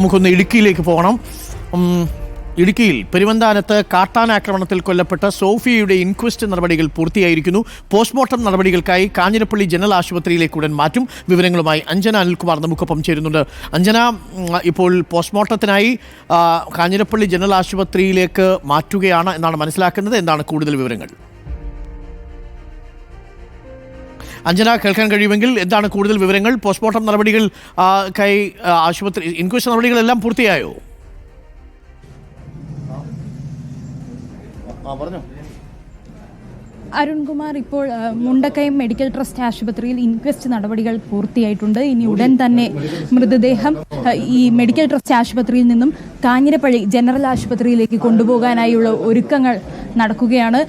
നമുക്കൊന്ന് ഇടുക്കിയിലേക്ക് പോകണം. ഇടുക്കിയിൽ പെരുവന്താനത്ത് കാട്ടാനാക്രമണത്തിൽ കൊല്ലപ്പെട്ട സോഫിയയുടെ ഇൻക്വസ്റ്റ് നടപടികൾ പൂർത്തിയായിരിക്കുന്നു. പോസ്റ്റ്മോർട്ടം നടപടികൾക്കായി കാഞ്ഞിരപ്പള്ളി ജനറൽ ആശുപത്രിയിലേക്ക് ഉടൻ മാറ്റും. വിവരങ്ങളുമായി അഞ്ജന അനിൽകുമാർ നമുക്കൊപ്പം ചേരുന്നുണ്ട്. അഞ്ജന, ഇപ്പോൾ പോസ്റ്റ്മോർട്ടത്തിനായി കാഞ്ഞിരപ്പള്ളി ജനറൽ ആശുപത്രിയിലേക്ക് മാറ്റുകയാണ് എന്നാണ് മനസ്സിലാക്കുന്നത്. എന്താണ് കൂടുതൽ വിവരങ്ങൾ? അഞ്ജന, കേൾക്കാൻ കഴിയുമെങ്കിൽ എന്താണ് കൂടുതൽ വിവരങ്ങൾ? പോസ്റ്റ്മോർട്ടം നടപടികൾ ആശുപത്രി ഇൻക്വസ്റ്റ് നടപടികളെല്ലാം പൂർത്തിയായോ? അരുൺകുമാർ, ഇപ്പോൾ മുണ്ടക്കയം മെഡിക്കൽ ട്രസ്റ്റ് ആശുപത്രിയിൽ ഇൻക്വസ്റ്റ് നടപടികൾ പൂർത്തിയായിട്ടുണ്ട്. ഇനി ഉടൻ തന്നെ മൃതദേഹം ഈ മെഡിക്കൽ ട്രസ്റ്റ് ആശുപത്രിയിൽ നിന്നും കാഞ്ഞിരപ്പള്ളി ജനറൽ ആശുപത്രിയിലേക്ക് കൊണ്ടുപോകാനായുള്ള ഒരുക്കങ്ങൾ നടക്കുകയാണ്.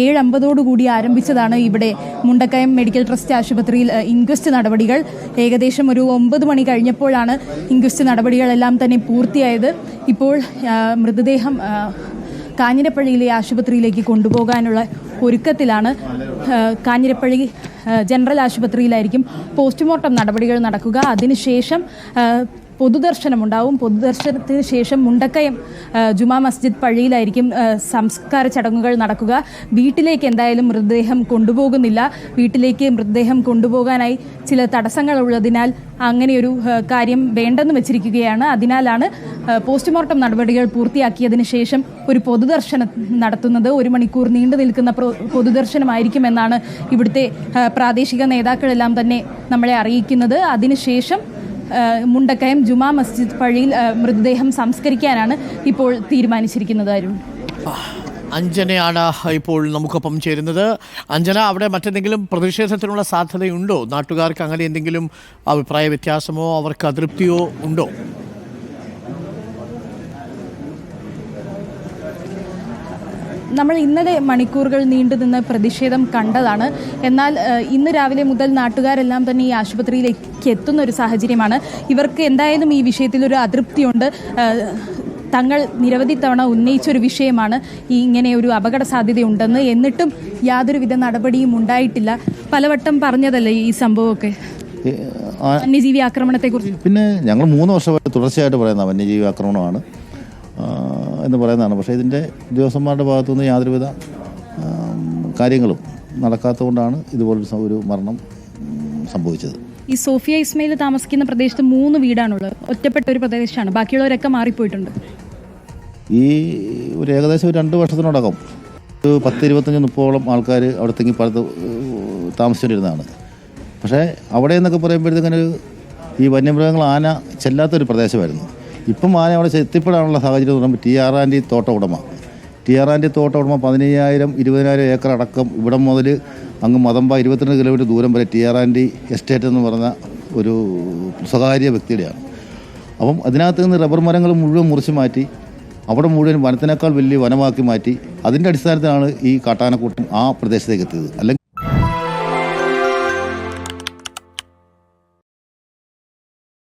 7:50 ആരംഭിച്ചതാണ് ഇവിടെ മുണ്ടക്കയം മെഡിക്കൽ ട്രസ്റ്റ് ആശുപത്രിയിൽ ഇൻക്വസ്റ്റ് നടപടികൾ. ഏകദേശം ഒരു 9 മണി കഴിഞ്ഞപ്പോഴാണ് ഇൻക്വസ്റ്റ് നടപടികളെല്ലാം തന്നെ പൂർത്തിയായത്. ഇപ്പോൾ മൃതദേഹം കാഞ്ഞിരപ്പള്ളിയിലെ ആശുപത്രിയിലേക്ക് കൊണ്ടുപോകാനുള്ള ഒരുക്കത്തിലാണ്. കാഞ്ഞിരപ്പള്ളി ജനറൽ ആശുപത്രിയിലായിരിക്കും പോസ്റ്റ്മോർട്ടം നടപടികൾ നടക്കുക. അതിനുശേഷം പൊതുദർശനമുണ്ടാവും. പൊതുദർശനത്തിന് ശേഷം മുണ്ടക്കയം ജുമാ മസ്ജിദ് പള്ളിയിലായിരിക്കും സംസ്കാര ചടങ്ങുകൾ നടക്കുക. വീട്ടിലേക്ക് എന്തായാലും മൃതദേഹം കൊണ്ടുപോകുന്നില്ല. വീട്ടിലേക്ക് മൃതദേഹം കൊണ്ടുപോകാനായി ചില തടസ്സങ്ങൾ ഉള്ളതിനാൽ അങ്ങനെയൊരു കാര്യം വേണ്ടെന്ന് വെച്ചിരിക്കുകയാണ്. അതിനാലാണ് പോസ്റ്റ്മോർട്ടം നടപടികൾ പൂർത്തിയാക്കിയതിന് ശേഷം ഒരു പൊതുദർശനം നടത്തുന്നത്. 1 മണിക്കൂർ നീണ്ടു നിൽക്കുന്ന പൊതുദർശനമായിരിക്കുമെന്നാണ് ഇവിടുത്തെ പ്രാദേശിക നേതാക്കളെല്ലാം തന്നെ നമ്മളെ അറിയിക്കുന്നത്. അതിനുശേഷം മുണ്ടക്കയം ജുമാ മസ്ജിദ് പള്ളിയിൽ മൃതദേഹം സംസ്കരിക്കാനാണ് ഇപ്പോൾ തീരുമാനിച്ചിരിക്കുന്നത്. അരുൺ, അഞ്ജനയാണ് ഇപ്പോൾ നമുക്കൊപ്പം ചേരുന്നത്. അഞ്ജന, അവിടെ മറ്റെന്തെങ്കിലും പ്രതിഷേധത്തിനുള്ള സാധ്യതയുണ്ടോ? നാട്ടുകാർക്ക് അങ്ങനെ എന്തെങ്കിലും അഭിപ്രായ വ്യത്യാസമോ അവർക്ക് അതൃപ്തിയോ ഉണ്ടോ? നമ്മൾ ഇന്നലെ മണിക്കൂറുകൾ നീണ്ടുനിന്ന് പ്രതിഷേധം കണ്ടതാണ്. എന്നാൽ ഇന്ന് രാവിലെ മുതൽ നാട്ടുകാരെല്ലാം തന്നെ ഈ ആശുപത്രിയിലേക്ക് എത്തുന്ന ഒരു സാഹചര്യമാണ്. ഇവർക്ക് എന്തായാലും ഈ വിഷയത്തിലൊരു അതൃപ്തിയുണ്ട്. തങ്ങൾ നിരവധി തവണ ഉന്നയിച്ചൊരു വിഷയമാണ് ഈ ഇങ്ങനെ ഒരു അപകട സാധ്യതയുണ്ടെന്ന്. എന്നിട്ടും യാതൊരുവിധ നടപടിയും ഉണ്ടായിട്ടില്ല. പലവട്ടം പറഞ്ഞതല്ലേ ഈ സംഭവമൊക്കെ, വന്യജീവി ആക്രമണത്തെക്കുറിച്ച്? പിന്നെ ഞങ്ങൾ 3 വർഷമായിട്ട് തുടർച്ചയായിട്ട് പറയുന്ന വന്യജീവി ആക്രമണമാണ് എന്ന് പറയുന്നതാണ്. പക്ഷേ ഇതിൻ്റെ ഉദ്യോഗസ്ഥന്മാരുടെ ഭാഗത്തുനിന്ന് യാതൊരുവിധ കാര്യങ്ങളും നടക്കാത്തതുകൊണ്ടാണ് ഇതുപോലൊരു ഒരു മരണം സംഭവിച്ചത്. ഈ സോഫിയ ഇസ്മയിൽ താമസിക്കുന്ന പ്രദേശത്ത് 3 വീടാണുള്ളത്. ഒറ്റപ്പെട്ട ഒരു പ്രദേശമാണ്. ബാക്കിയുള്ളവരൊക്കെ മാറിപ്പോയിട്ടുണ്ട്. ഈ ഒരു ഏകദേശം 2 വർഷത്തിനോടകം 10-25-30 ആൾക്കാർ അവിടെ തെങ്ങിപ്പാലത്ത് താമസിച്ചുകൊണ്ടിരുന്നതാണ്. പക്ഷേ അവിടെ എന്നൊക്കെ പറയുമ്പോഴത്തേക്കിന് ഈ വന്യമൃഗങ്ങൾ ആന ചെല്ലാത്തൊരു പ്രദേശമായിരുന്നു. ഇപ്പം ആന അവിടെ എത്തിപ്പെടാനുള്ള സാഹചര്യം എന്ന് പറയുമ്പോൾ ടി.ആർ. തോട്ട ഉടമ 15,000-20,000 ഏക്കർ അടക്കം ഇവിടം മുതൽ അങ്ങ് മതമ്പ 22 കിലോമീറ്റർ ദൂരം വരെ ടി.ആർ. എസ്റ്റേറ്റ് എന്ന് പറഞ്ഞ ഒരു സ്വകാര്യ വ്യക്തിയുടെയാണ്. അപ്പം അതിനകത്ത് നിന്ന് റബ്ബർ മരങ്ങൾ മുഴുവൻ മുറിച്ച് മാറ്റി അവിടെ മുഴുവൻ വനത്തിനേക്കാൾ വലിയ വനമാക്കി മാറ്റി. അതിൻ്റെ അടിസ്ഥാനത്തിലാണ് ഈ കാട്ടാനക്കൂട്ടം ആ പ്രദേശത്തേക്ക് എത്തിയത്. അല്ലെങ്കിൽ